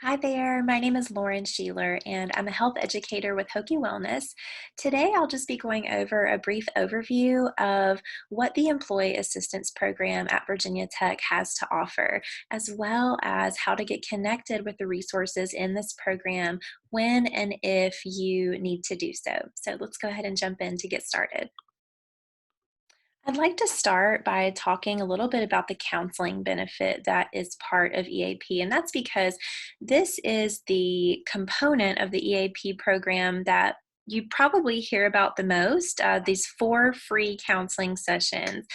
Hi there, my name is Lauren Sheeler, and I'm a health educator with Hokie Wellness. Today, I'll just be going over a brief overview of what the Employee Assistance Program at Virginia Tech has to offer, as well as how to get connected with the resources in this program when and if you need to do so. So let's go ahead and jump in to get started. I'd like to start by talking a little bit about the counseling benefit that is part of EAP, and that's because this is the component of the EAP program that you probably hear about the most, these 4 free counseling sessions.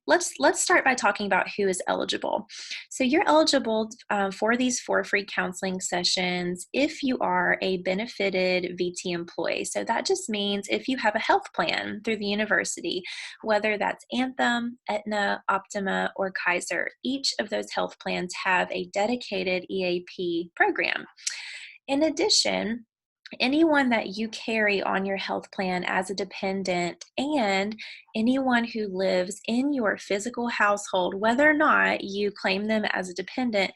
Let's start by talking about who is eligible. So you're eligible for these 4 free counseling sessions if you are a benefited VT employee. So that just means if you have a health plan through the university, whether that's Anthem, Aetna, Optima, or Kaiser. Each of those health plans have a dedicated EAP program. In addition, anyone that you carry on your health plan as a dependent and anyone who lives in your physical household, whether or not you claim them as a dependent,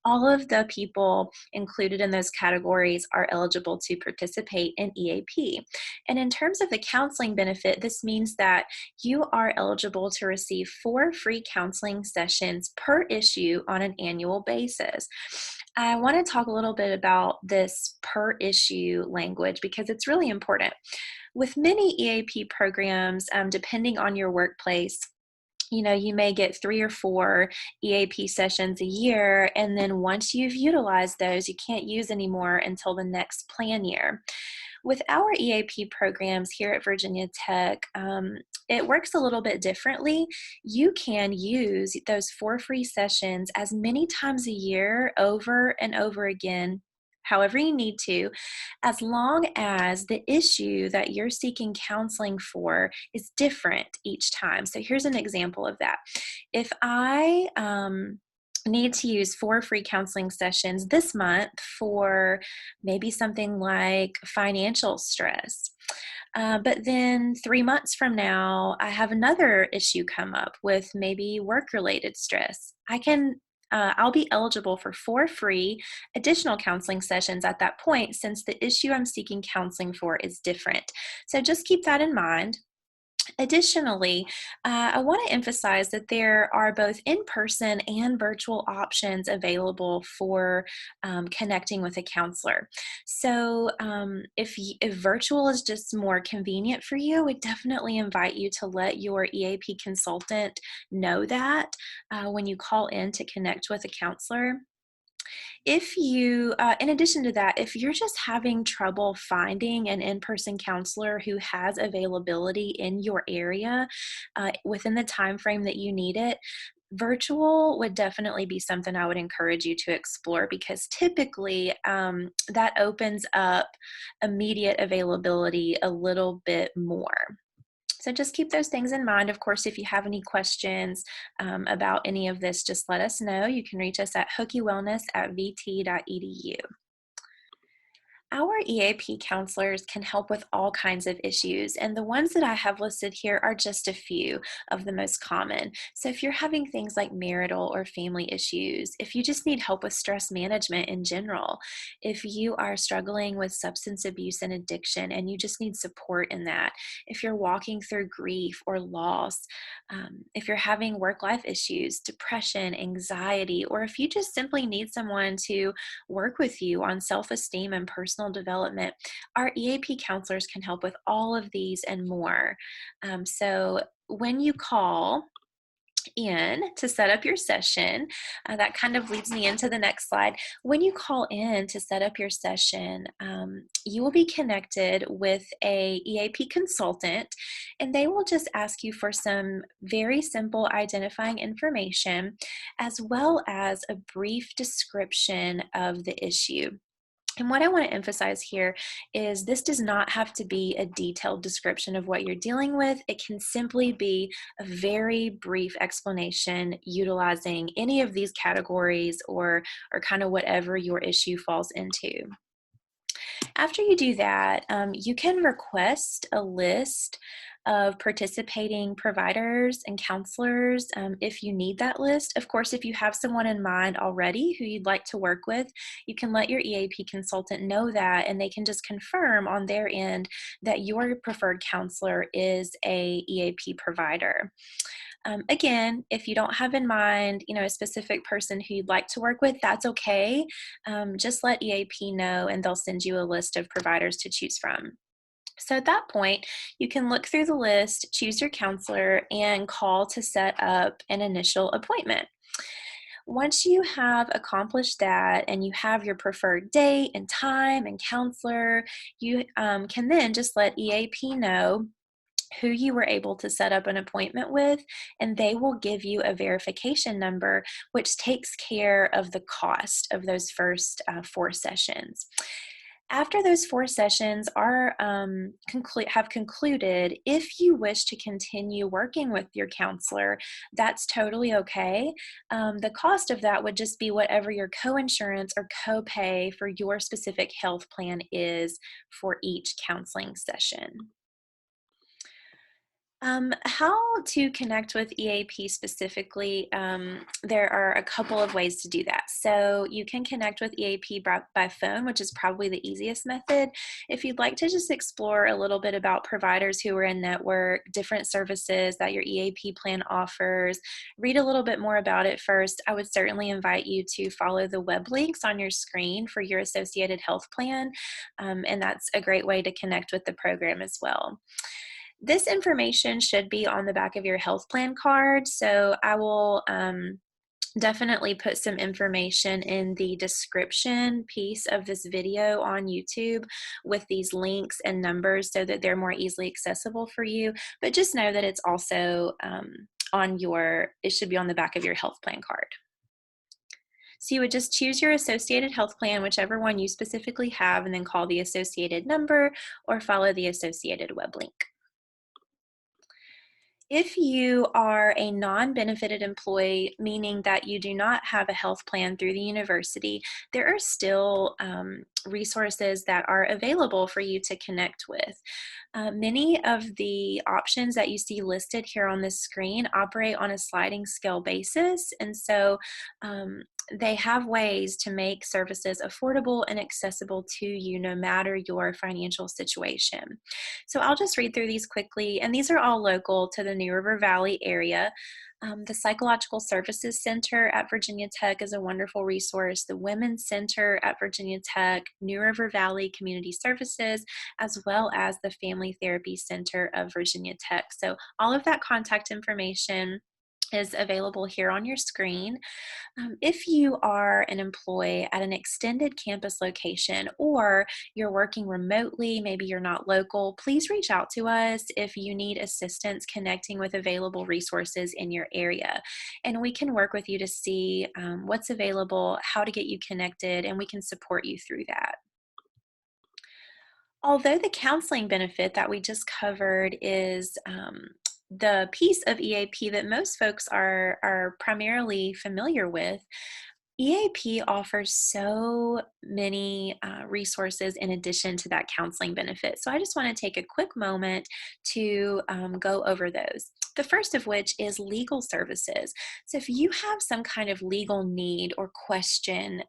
all of the people included in those categories are eligible to participate in EAP. And in terms of the counseling benefit, this means that you are eligible to receive 4 free counseling sessions per issue on an annual basis. I want to talk a little bit about this per issue language because it's really important. With many EAP programs, depending on your workplace, you may get 3 or 4 EAP sessions a year, and then once you've utilized those, you can't use anymore until the next plan year. With our EAP programs here at Virginia Tech, it works a little bit differently. You can use those 4 free sessions as many times a year over and over again, however you need to, as long as the issue that you're seeking counseling for is different each time. So here's an example of that. If I need to use 4 free counseling sessions this month for maybe something like financial stress. But then 3 months from now, I have another issue come up with maybe work-related stress. I'll be eligible for 4 free additional counseling sessions at that point since the issue I'm seeking counseling for is different. So just keep that in mind. Additionally, I want to emphasize that there are both in-person and virtual options available for connecting with a counselor. So if virtual is just more convenient for you, we definitely invite you to let your EAP consultant know that when you call in to connect with a counselor. If you, in addition to that, if you're just having trouble finding an in-person counselor who has availability in your area within the time frame that you need it, virtual would definitely be something I would encourage you to explore because typically that opens up immediate availability a little bit more. So just keep those things in mind. Of course, if you have any questions about any of this, just let us know. You can reach us at hookiewellness@vt.edu. Our EAP counselors can help with all kinds of issues, and the ones that I have listed here are just a few of the most common. So if you're having things like marital or family issues, if you just need help with stress management in general, if you are struggling with substance abuse and addiction and you just need support in that, if you're walking through grief or loss, if you're having work-life issues, depression, anxiety, or if you just simply need someone to work with you on self-esteem and personal development, our EAP counselors can help with all of these and more. So when you call in to set up your session, that kind of leads me into the next slide. When you call in to set up your session, you will be connected with a EAP consultant, and they will just ask you for some very simple identifying information, as well as a brief description of the issue. And what I want to emphasize here is this does not have to be a detailed description of what you're dealing with. It can simply be a very brief explanation utilizing any of these categories or kind of whatever your issue falls into. After you do that, you can request a list of participating providers and counselors if you need that list. Of course, if you have someone in mind already who you'd like to work with, you can let your EAP consultant know that, and they can just confirm on their end that your preferred counselor is a EAP provider. Again, if you don't have in mind, a specific person who you'd like to work with, that's okay. Just let EAP know, and they'll send you a list of providers to choose from. So at that point, you can look through the list, choose your counselor, and call to set up an initial appointment. Once you have accomplished that and you have your preferred date and time and counselor, you can then just let EAP know who you were able to set up an appointment with, and they will give you a verification number, which takes care of the cost of those first 4 sessions. After those 4 sessions have concluded, if you wish to continue working with your counselor, that's totally okay. The cost of that would just be whatever your coinsurance or copay for your specific health plan is for each counseling session. How to connect with EAP specifically, there are a couple of ways to do that. So you can connect with EAP by phone, which is probably the easiest method. If you'd like to just explore a little bit about providers who are in network, different services that your EAP plan offers, read a little bit more about it first, I would certainly invite you to follow the web links on your screen for your associated health plan, and that's a great way to connect with the program as well. This information should be on the back of your health plan card, so I will definitely put some information in the description piece of this video on YouTube with these links and numbers so that they're more easily accessible for you, but just know that it's also it should be on the back of your health plan card. So you would just choose your associated health plan, whichever one you specifically have, and then call the associated number or follow the associated web link. If you are a non-benefited employee, meaning that you do not have a health plan through the university, there are still resources that are available for you to connect with. Many of the options that you see listed here on this screen operate on a sliding scale basis, and so they have ways to make services affordable and accessible to you no matter your financial situation. So I'll just read through these quickly, and these are all local to the New River Valley area. The Psychological Services Center at Virginia Tech is a wonderful resource. The Women's Center at Virginia Tech, New River Valley Community Services, as well as the Family Therapy Center of Virginia Tech. So all of that contact information is available here on your screen. If you are an employee at an extended campus location or you're working remotely, maybe you're not local, please reach out to us if you need assistance connecting with available resources in your area. And we can work with you to see what's available, how to get you connected, and we can support you through that. Although the counseling benefit that we just covered is the piece of EAP that most folks are primarily familiar with, EAP offers so many resources in addition to that counseling benefit. So I just want to take a quick moment to go over those. The first of which is legal services. So if you have some kind of legal need or question,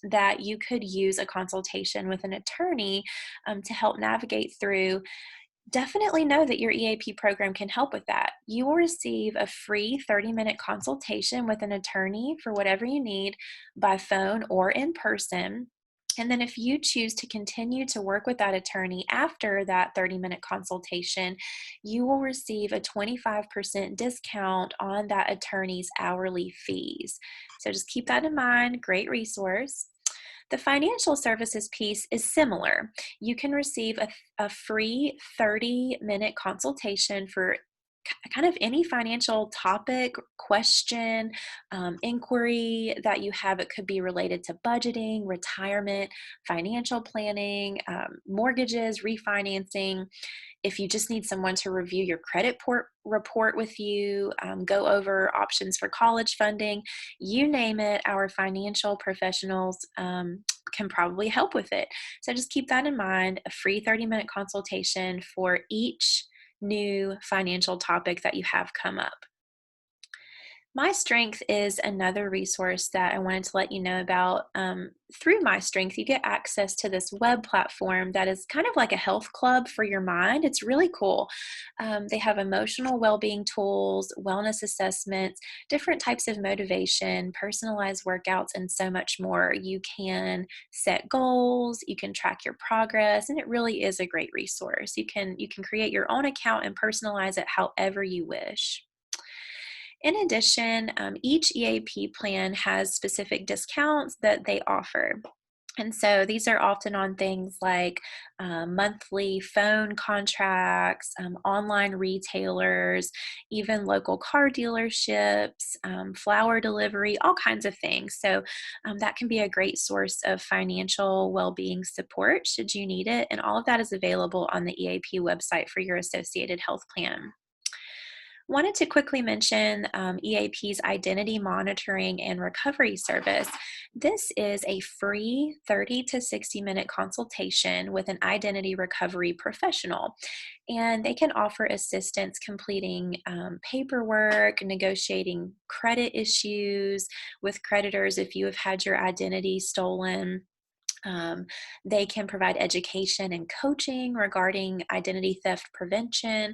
that you could use a consultation with an attorney to help navigate through, definitely know that your EAP program can help with that. You will receive a free 30-minute consultation with an attorney for whatever you need by phone or in person. And then if you choose to continue to work with that attorney after that 30-minute consultation, you will receive a 25% discount on that attorney's hourly fees. So just keep that in mind. Great resource. The financial services piece is similar. You can receive a free 30-minute consultation for kind of any financial topic, question, inquiry that you have. It could be related to budgeting, retirement, financial planning, mortgages, refinancing. If you just need someone to review your credit report with you, go over options for college funding, you name it, our financial professionals can probably help with it. So just keep that in mind, a free 30-minute consultation for each new financial topic that you have come up. My Strength is another resource that I wanted to let you know about. Through My Strength, you get access to this web platform that is kind of like a health club for your mind. It's really cool. They have emotional well being tools, wellness assessments, different types of motivation, personalized workouts, and so much more. You can set goals, you can track your progress, and it really is a great resource. You can create your own account and personalize it however you wish. In addition, each EAP plan has specific discounts that they offer. And so these are often on things like monthly phone contracts, online retailers, even local car dealerships, flower delivery, all kinds of things. So that can be a great source of financial well being support should you need it. And all of that is available on the EAP website for your associated health plan. Wanted to quickly mention EAP's Identity Monitoring and Recovery Service. This is a free 30 to 60-minute consultation with an identity recovery professional, and they can offer assistance completing paperwork, negotiating credit issues with creditors if you have had your identity stolen. Um, they can provide education and coaching regarding identity theft prevention.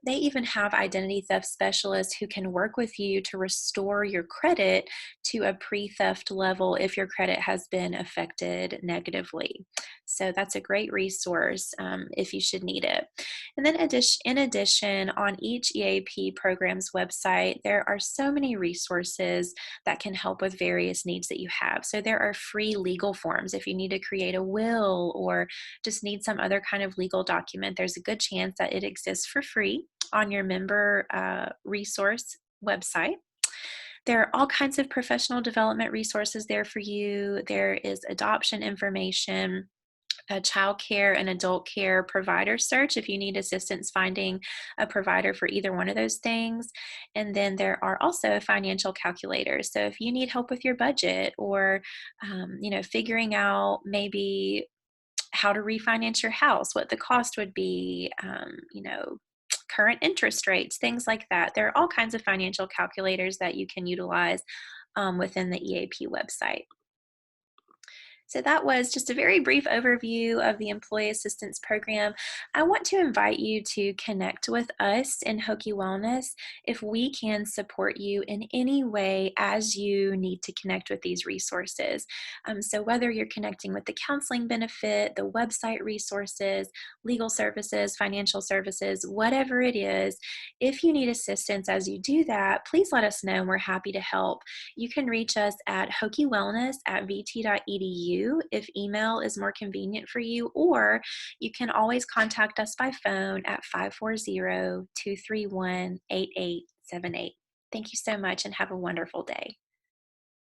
They even have identity theft specialists who can work with you to restore your credit to a pre theft level if your credit has been affected negatively. So that's a great resource if you should need it. And then, in addition, on each EAP program's website, there are so many resources that can help with various needs that you have. So there are free legal forms if you need to create a will or just need some other kind of legal document. There's a good chance that it exists for free on your member resource website. There are all kinds of professional development resources there for you. There is adoption information, a child care and adult care provider search if you need assistance finding a provider for either one of those things. And then there are also financial calculators. So if you need help with your budget or, figuring out maybe how to refinance your house, what the cost would be, current interest rates, things like that. There are all kinds of financial calculators that you can utilize within the EAP website. So that was just a very brief overview of the Employee Assistance Program. I want to invite you to connect with us in Hokie Wellness if we can support you in any way as you need to connect with these resources. So whether you're connecting with the counseling benefit, the website resources, legal services, financial services, whatever it is, if you need assistance as you do that, please let us know and we're happy to help. You can reach us at hokiewellness@vt.edu if email is more convenient for you, or you can always contact us by phone at 540-231-8878. Thank you so much and have a wonderful day.